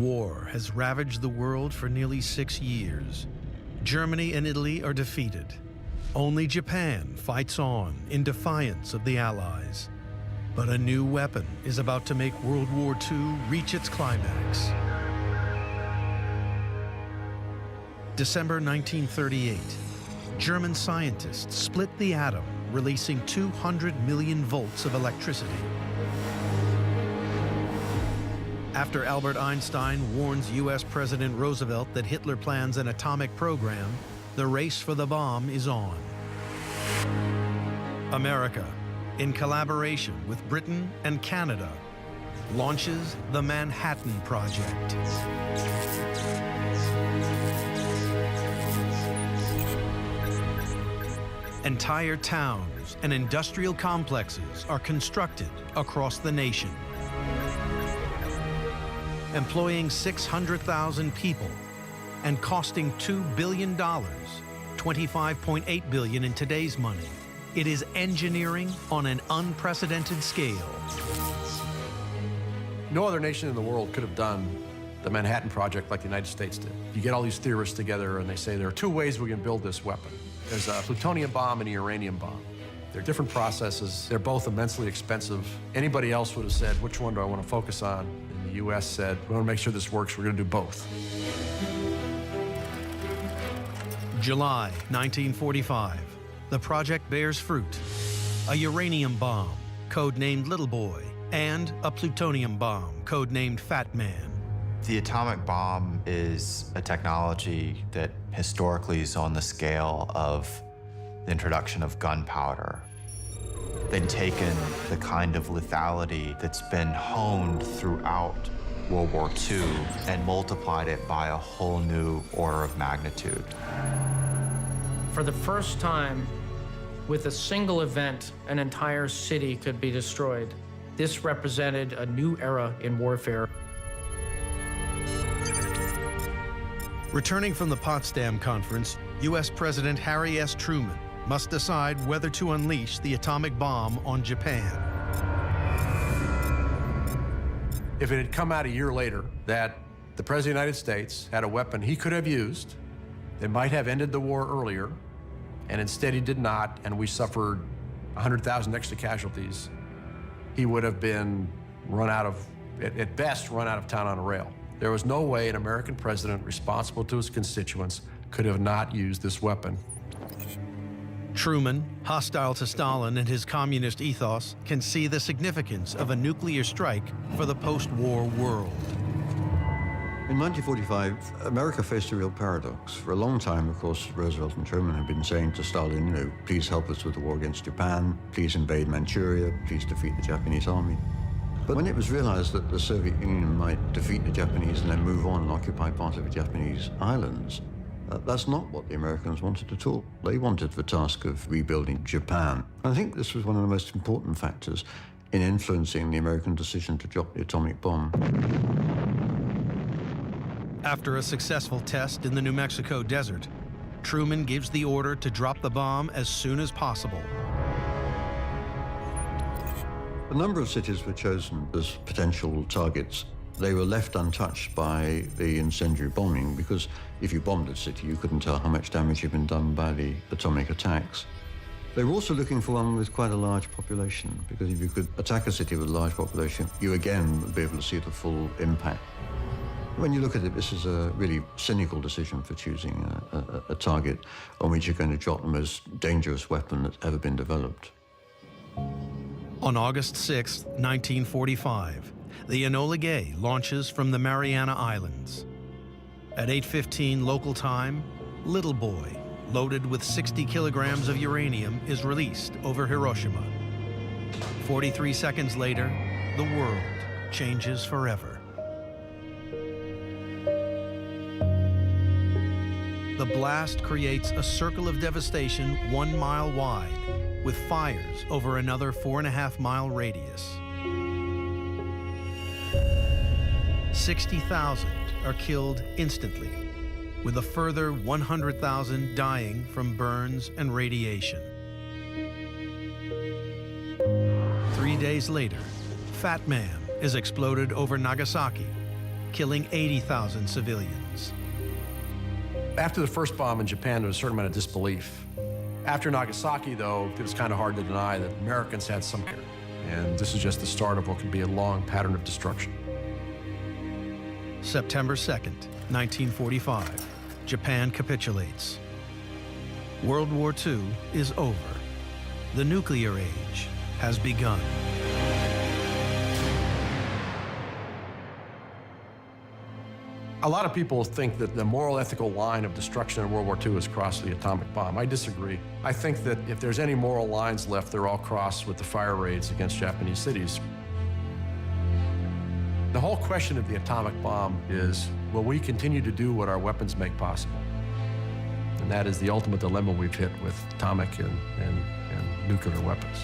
War has ravaged the world for nearly 6 years. Germany and Italy are defeated. Only Japan fights on in defiance of the Allies. But a new weapon is about to make World War II reach its climax. December 1938, German scientists split the atom, releasing 200 million volts of electricity. After Albert Einstein warns US President Roosevelt that Hitler plans an atomic program, the race for the bomb is on. America, in collaboration with Britain and Canada, launches the Manhattan Project. Entire towns and industrial complexes are constructed across the nation, employing 600,000 people and costing $2 billion, $25.8 billion in today's money. It is engineering on an unprecedented scale. No other nation in the world could have done the Manhattan Project like the United States did. You get all these theorists together and they say there are two ways we can build this weapon. There's a plutonium bomb and a uranium bomb. They're different processes. They're both immensely expensive. Anybody else would have said, which one do I want to focus on? And the US said, we want to make sure this works. We're going to do both. July 1945. The project bears fruit. A uranium bomb, codenamed Little Boy, and a plutonium bomb, codenamed Fat Man. The atomic bomb is a technology that historically is on the scale of the introduction of gunpowder. They'd taken the kind of lethality that's been honed throughout World War II and multiplied it by a whole new order of magnitude. For the first time, with a single event, an entire city could be destroyed. This represented a new era in warfare. Returning from the Potsdam Conference, U.S. President Harry S. Truman must decide whether to unleash the atomic bomb on Japan. If it had come out a year later that the President of the United States had a weapon he could have used that might have ended the war earlier, and instead he did not, and we suffered 100,000 extra casualties, he would have been run out of, at best, run out of town on a rail. There was no way an American president responsible to his constituents could have not used this weapon. Truman, hostile to Stalin and his communist ethos, can see the significance of a nuclear strike for the post-war world. In 1945, America faced a real paradox. For a long time, of course, Roosevelt and Truman had been saying to Stalin, you know, please help us with the war against Japan, please invade Manchuria, please defeat the Japanese army. But when it was realized that the Soviet Union might defeat the Japanese and then move on and occupy part of the Japanese islands, that's not what the Americans wanted at all. They wanted the task of rebuilding Japan. And I think this was one of the most important factors in influencing the American decision to drop the atomic bomb. After a successful test in the New Mexico desert, Truman gives the order to drop the bomb as soon as possible. A number of cities were chosen as potential targets. They were left untouched by the incendiary bombing because if you bombed a city, you couldn't tell how much damage had been done by the atomic attacks. They were also looking for one with quite a large population, because if you could attack a city with a large population, you again would be able to see the full impact. When you look at it, this is a really cynical decision for choosing a target on which you're going to drop the most dangerous weapon that's ever been developed. On August 6, 1945, the Enola Gay launches from the Mariana Islands. At 8:15 local time, Little Boy, loaded with 60 kilograms of uranium, is released over Hiroshima. 43 seconds later, the world changes forever. The blast creates a circle of devastation 1 mile wide, with fires over another 4.5-mile radius. 60,000 are killed instantly, with a further 100,000 dying from burns and radiation. 3 days later, Fat Man is exploded over Nagasaki, killing 80,000 civilians. After the first bomb in Japan, there was a certain amount of disbelief. After Nagasaki, though, it was kind of hard to deny that Americans had some care. And this is just the start of what could be a long pattern of destruction. September 2nd, 1945, Japan capitulates. World War II is over. The nuclear age has begun. A lot of people think that the moral ethical line of destruction in World War II is crossed with the atomic bomb. I disagree. I think that if there's any moral lines left, they're all crossed with the fire raids against Japanese cities. The whole question of the atomic bomb is, will we continue to do what our weapons make possible? And that is the ultimate dilemma we've hit with atomic and nuclear weapons.